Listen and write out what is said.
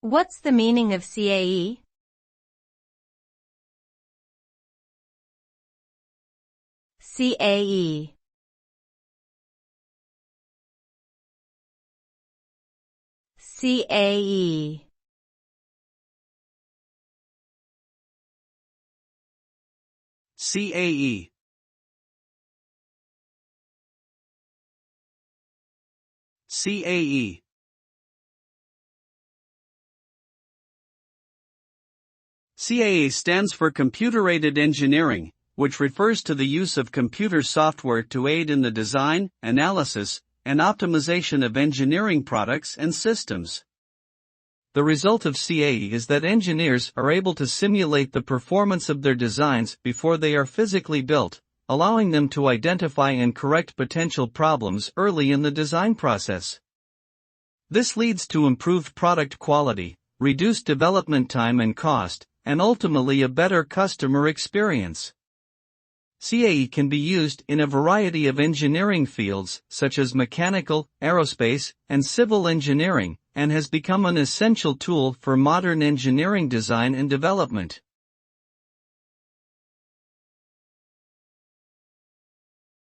What's the meaning of CAE? CAE. CAE. CAE. CAE. CAE stands for Computer-Aided Engineering, which refers to the use of computer software to aid in the design, analysis, and optimization of engineering products and systems. The result of CAE is that engineers are able to simulate the performance of their designs before they are physically built, allowing them to identify and correct potential problems early in the design process. This leads to improved product quality, reduced development time and cost, and ultimately a better customer experience. CAE can be used in a variety of engineering fields, such as mechanical, aerospace, and civil engineering, and has become an essential tool for modern engineering design and development.